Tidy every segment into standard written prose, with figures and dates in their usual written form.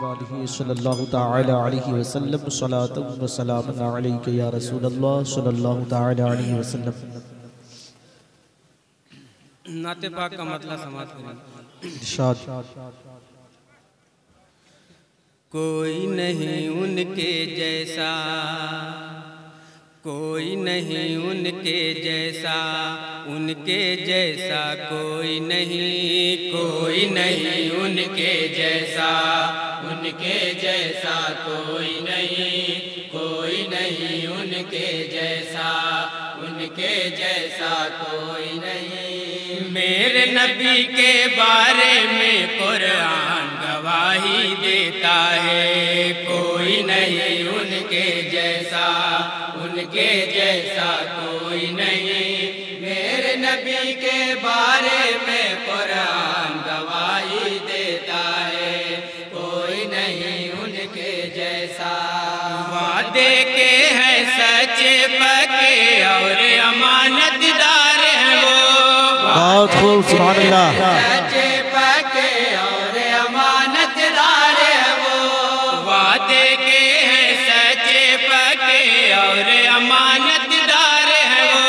وآلہ صلی اللہ تعالی علیہ وسلم صلاة و سلام علیک یا رسول اللہ صلی اللہ تعالی علیہ وسلم۔ نعت پاک کا مطلب سماعت کریں۔ ارشاد۔ کوئی نہیں ان کے جیسا، کوئی نہیں ان کے جیسا، ان کے جیسا کوئی نہیں، کوئی نہیں ان کے جیسا، ان کے جیسا کوئی نہیں، کوئی نہیں ان کے جیسا، ان کے جیسا کوئی نہیں۔ میرے نبی کے بارے میں قرآن گواہی دیتا ہے، کوئی نہیں ان کے جیسا، ان کے جیسا کوئی نہیں۔ میرے نبی کے بارے میں قرآن گواہی دیتا ہے، کوئی نہیں ان کے جیسا۔ وعدے کے ہیں سچے پکے اور امانت دار ہیں وہ، بہت خوب سبحان اللہ۔ سچے پکے اور امانت دار ہیں وہ، وعدے کے ہیں سچے پکے اور امانت دار ہیں وہ،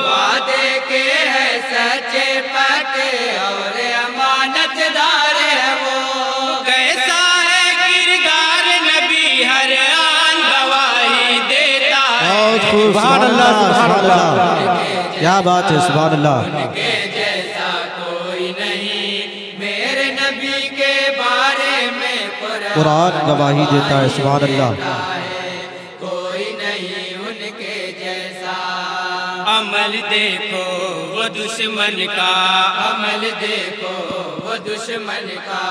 وعدے کے ہیں سچے پکے اور امانت دار ہیں وہ۔ کیسا ہے کردار نبی ہر آن گواہی دیتا ہے، بہت خوب سبحان اللہ سبحان اللہ۔ کیا بات ہے سبحان اللہ۔ ان کے جیسا کوئی نہیں، میرے نبی کے بارے میں قرآن گواہی دیتا ہے سبحان اللہ۔ کوئی نہیں ان کے جیسا۔ عمل دیکھو وہ دشمن کا، عمل دیکھو وہ دشمن کا،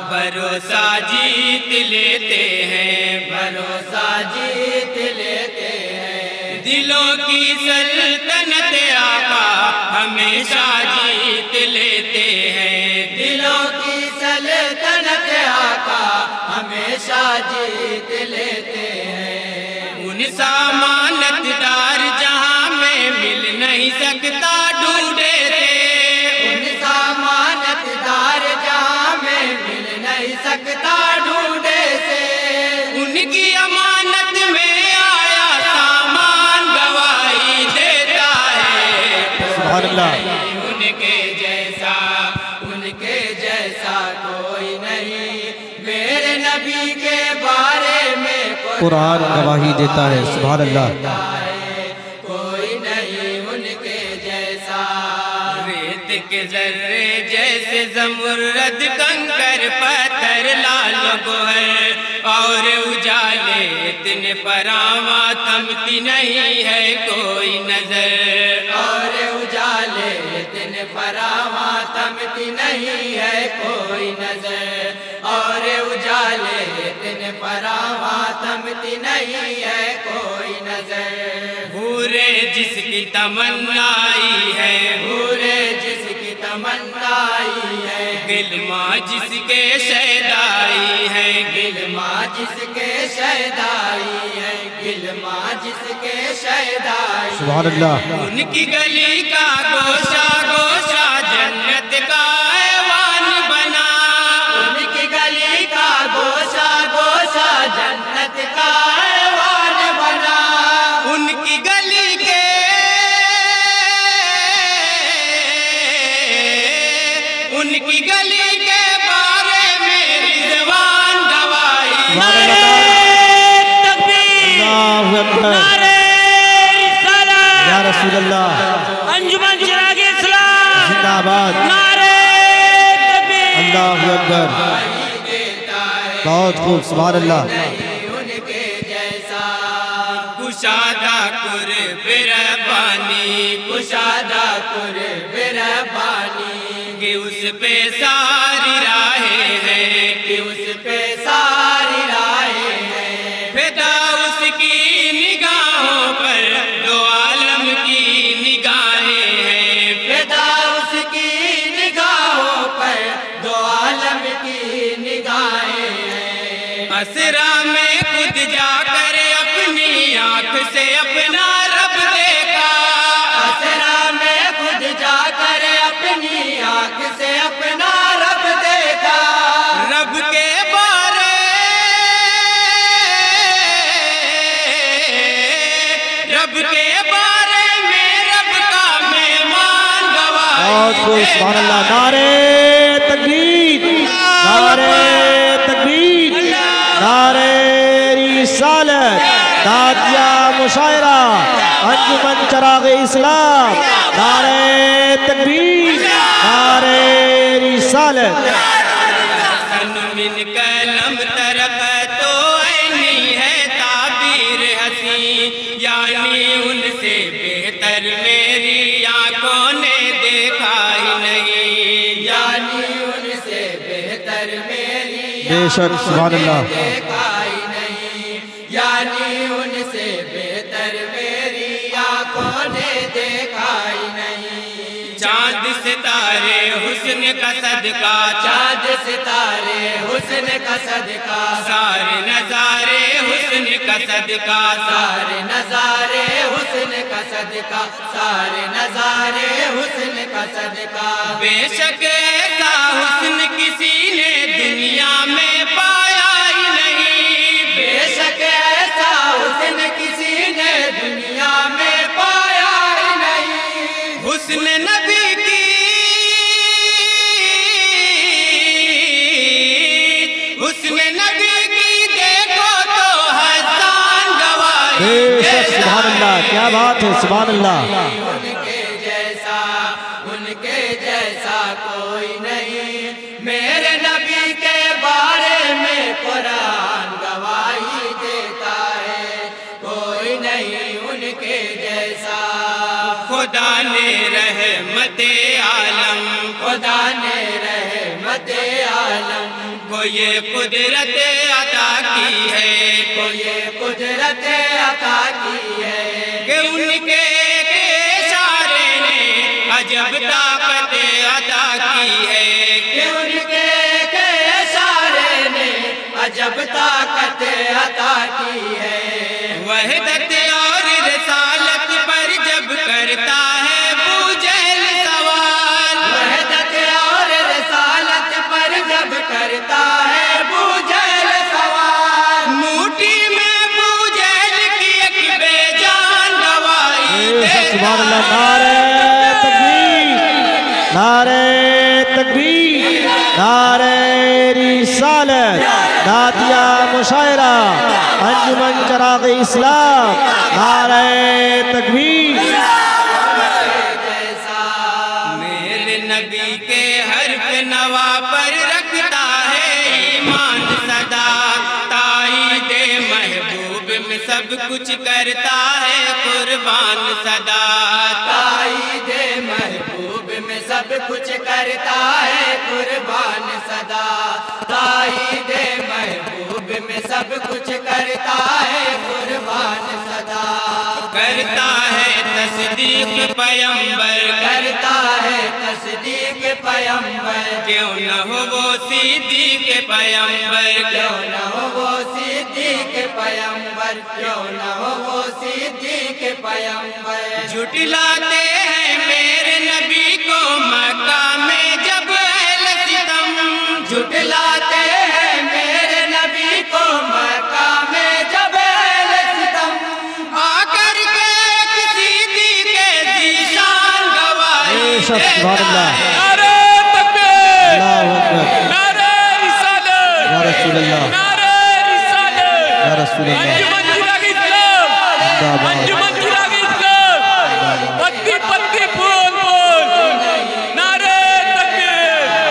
بھروسہ جیت لیتے ہیں، بھروسہ جیت لیتے ہیں۔ دلوں کی سلطنت آقا ہمیشہ جیت لیتے ہیں، دلوں کی سلطنت آقا ہمیشہ جیت لیتے ہیں۔ ان سامانت دار جہاں میں مل نہیں سکتا ڈھونڈے تھے، ان سامانت دار جہاں میں مل نہیں سکتا ڈھونڈے سے، ان کی امانت میں آیا سامان گواہی دیتا ہے، سبحان اللہ۔ ان کے جیسا، ان کے جیسا کوئی نہیں، میرے نبی کے بارے میں قرآن گواہی دیتا ہے سبحان اللہ۔ کوئی نہیں ان کے جیسا۔ ریت کے ذرے جیسے زمرد، کنکر پتھر لال گوہر، اور اجالے اتنے پراواں تھمتی نہیں ہے کوئی نظر، اور اجالے اتنے پراواں تھمتی نہیں ہے کوئی نظر، اور اجالے اتنے پراواں تھمتی نہیں ہے کوئی نظر۔ حورے جس کی تمنائی ہے، حورے جس کی تمنائی ہے، گلما جس کے شیدائی ہے، گلما جس کے شیدائی ہے، گلما جس کے شیدائی ہے۔ سبحان اللہ۔ ان کی گلی کا گوشہ گوشہ جنت کا ایوان بنا، ان کی گلی کا گوشہ گوشہ جنت کا ایوان بنا، ان کی گلی کے، ان کی گلی کے بارے میں رضوان گواہی نعرہ تکبیر، اللہ اکبر۔ نعرہ رسالت، یا رسول اللہ انجمن چراغ اسلام، زندہ آباد۔ نعرہ تکبیر، اللہ اکبر۔ بہت خوب سبحان اللہ۔ ان کے جیسا کشادہ قرب ربانی، کشادہ قرب ربانی، کہ اس پہ ساری راہیں ہیں، کہ اس پہ ساری راہیں ہیں، فدا اس کی نگاہوں پر دو عالم کی نگاہیں ہیں، فدا اس کی نگاہوں پر دو عالم کی نگاہیں ہیں۔ اسرا میں خود جا کر اپنی آنکھ سے اپنا رب دیکھا، اسرا میں خود جا کر اپنی آنکھ سے اپنا رب دیکھا، رب کے بارے بہت خوب سبحان اللہ نعرے تکبیر نعرے تکبیر نعرے رسالت نعتیہ مشاعرہ انجمن چراغ اسلام نعرے تکبیر نعرے رسالت من کلم طرف تو عینی ہے تعبیر حسین یعنی ان سے بہتر میری آنکھوں نے دیکھا ہی نہیں یعنی ان سے بہتر میری بے شک سبحان اللہ دیکھا ہی نہیں یعنی ان سے بہتر میری آنکھوں نے دیکھا ہی نہیں چاند ستارے حسن کا صدقہ چاند ستارے حسن کا صدقہ سارے نظارے حسن کا صدقہ سارے نظارے حسن کا صدقہ سارے نظارے حسن کا صدقہ بے شک ایسا حسن کسی نے دنیا میں پایا ہی نہیں بے شک ایسا حسن کسی نے دنیا میں پایا ہی نہیں حسن نبی کی حسن نبی کی دیکھو تو حسان گواہی بے شک سبحان اللہ کیا بات ہے سبحان اللہ ان کے جیسا کوئی نہیں میرے نبی کے بارے میں قرآن گواہی دیتا ہے کوئی نہیں ان کے جیسا خدا نے رحمت عالم خدا نے رحمت عالم کو یہ قدرت عطا کی ہے کو یہ قدرت عطا کی ہے کہ ان کے اشارے نے عجب طاقت عطا کی ہے کہ ان کے اشارے نے عجب طاقت عطا کی ہے وحدت اور رسالت پر جب کرتا ہے ابو جہل سوال وحدت اور رسالت پر جب کرتا ہے ابو جہل سوال موٹی میں ابو جہل کی ایک بے جان گواہی سبحان اللہ نعرے تکبیر نعرے تکبیر نعرے رسالت نعتیہ مشاعرہ انجمن چراغ اسلام نعرے تکبیر میرے نبی کے حرف نوا پر رکھتا ہے ایمان صدا تائید محبوب میں سب کچھ کرتا ہے قربان صدا تائید محبوب میں سب کچھ کرتا ہے قربان صدا تائید محبوب میں سب کچھ کرتا ہے قربان صدا کرتا ہے تصدیق پیمبر کرتا ہے تصدیق پیمبر کیوں نہ ہو وہ صدیق پیمبر کیوں نہ ہو وہ صدیق پیمبر کیوں نہ ہو وہ صدیق پیمبر جھٹلاتے ہیں میرے نبی کو مکہ میں جب اہل ستم جھٹلاتے ہیں میرے نبی کو مکہ میں جب اہل ستم آ کر کے کسی دی کے ذیشان گواہی سبحان اللہ نعرہ تکبیر اللہ اکبر نعرہ رسالت یا رسول اللہ نعرہ رسالت یا رسول اللہ انجمن چراغ اسلام انجمن چراغ اسلام پتی پتی پھول پھول نعرہ تکبیر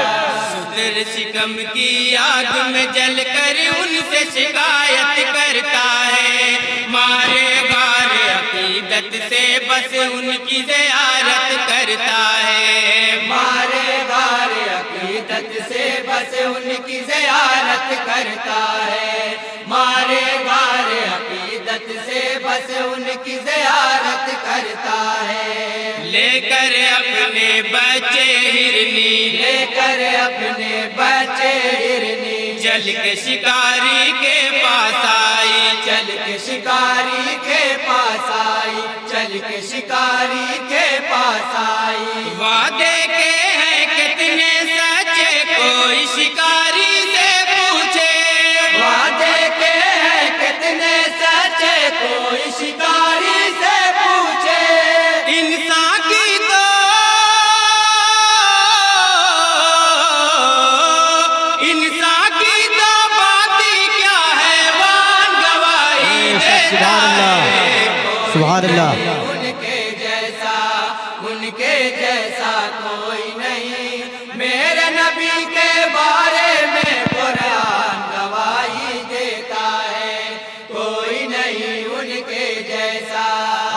ستر شکم کی آگ میں جل کر ان سے شکایت کرتا ہے مارے غار عقیدت سے بس ان کی زیارت کرتا ہے مارے غار عقیدت سے بس ان کی زیارت کرتا ہے مارے غار عقیدت سے بس ان کی زیارت کرتا ہے لے کر اپنے بچے ہرنی لے کر اپنے بچے ہرنی چل کے شکاری کے پاس آئی چل کے شکاری کے پاس آئی چل کے شکاری کے پاس آئی وعدے کے ہیں کتنے سچے کوئی شکاری سے پوچھے وعدے کے ہیں کتنے سچے کوئی شکاری سے پوچھے انسان کی تو سبحان اللہ سبحان اللہ ان کے جیسا کوئی نہیں میرے نبی کے بارے میں قرآن گواہی دیتا ہے کوئی نہیں ان کے جیسا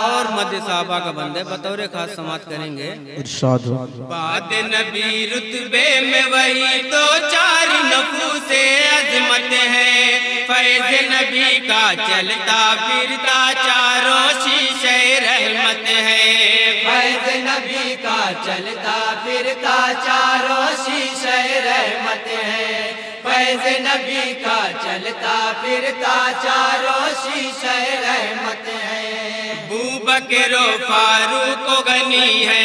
اور مد صحابہ کا بندے بطور خاص سماعت کریں گے ارشاد بعد نبی رتبے میں وہی تو چار نفوس عظمت ہے فیض نبی کا چلتا پھرتا چاروں شیشے رحمت ہے فیض نبی کا چلتا پھرتا چاروں شیشے رحمت ہے فیض نبی کا چلتا پھرتا چاروں شیشے رحمت ہے بکر و فاروق و غنی ہے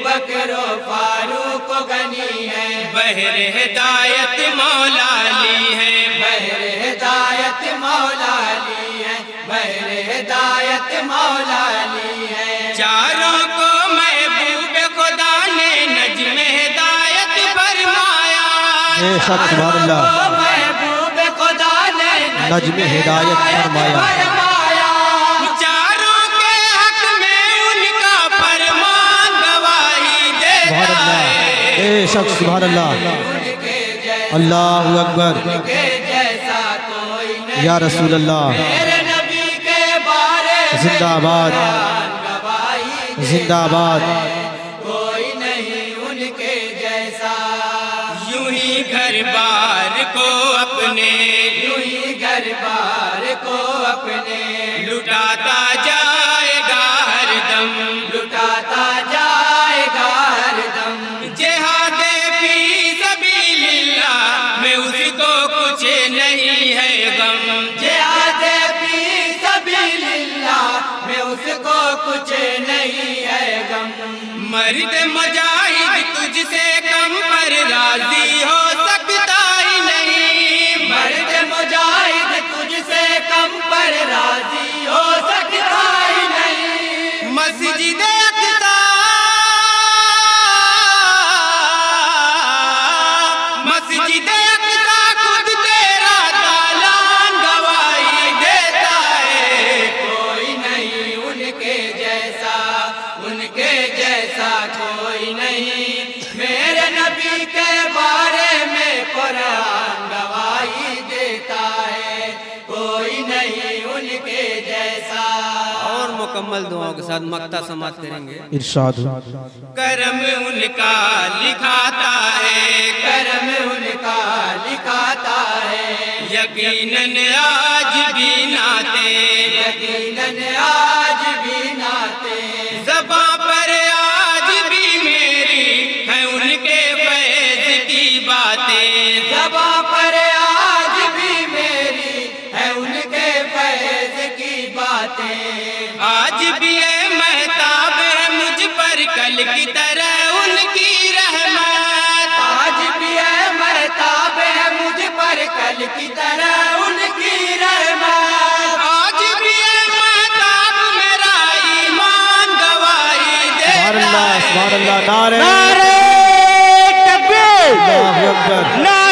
بکر و فاروق و غنی ہے بحر ہدایت مولا علی ہے بحر ہدایت مولا علی ہے بحر ہدایت مولا علی ہے چاروں کو محبوب خدا نے نجم ہدایت فرمایا بے شک سبحان اللہ محبوب خدا نے نجم ہدایت فرمایا بے شک سبحان اللہ اللہ اکبر یا رسول اللہ زندہ آباد زندہ آباد کوئی نہیں ان کے جیسا یوں ہی گھر بار کو اپنے یوں ہی گھر بار کو اپنے لٹاتا جائے گا ہر دم لٹاتا جائے گا ہر دم جہاد فی سبیل اللہ میں اس کو کچھ نہیں ہے غم جہاد فی سبیل اللہ میں اس کو کچھ نہیں ہے غم مرد مجاہد تجھ سے کم پر راضی ہو سکتا ہی نہیں مرد مجاہد تجھ سے کم پر راضی ہو سکتا ہی نہیں مسجد اقصی مسجد اقصی خود تیرا دالان گواہی دیتا ہے کوئی نہیں ان کے جیسا کوئی نہیں میرے نبی کے بارے میں قرآن گواہی دیتا ہے کوئی نہیں ان کے جیسا اور مکمل دعاؤں کے ساتھ مقطع سماعت کریں گے ارشاد کرم ان کا لکھاتا ہے کرم ان کا لکھاتا ہے یقیناً آج بھی ناتے یقیناً آج بھی ناتے زباں پر آج بھی میری ہے ان کے فیض کی باتیں زباں پر آج بھی میری ہے ان کے فیض کی باتیں آج بھی ہے مہتاب ہے مجھ پر کل کی طرح ان کی رحمت آج بھی ہے مہتاب ہے مجھ پر کل کی طرح ان کی رحمت آج بھی ہے مہتاب میرا ایمان گواہی سبحان دیتا اللہ ہے سبحان اللہ نعرہ نعرہ تکبیر اللہ اکبر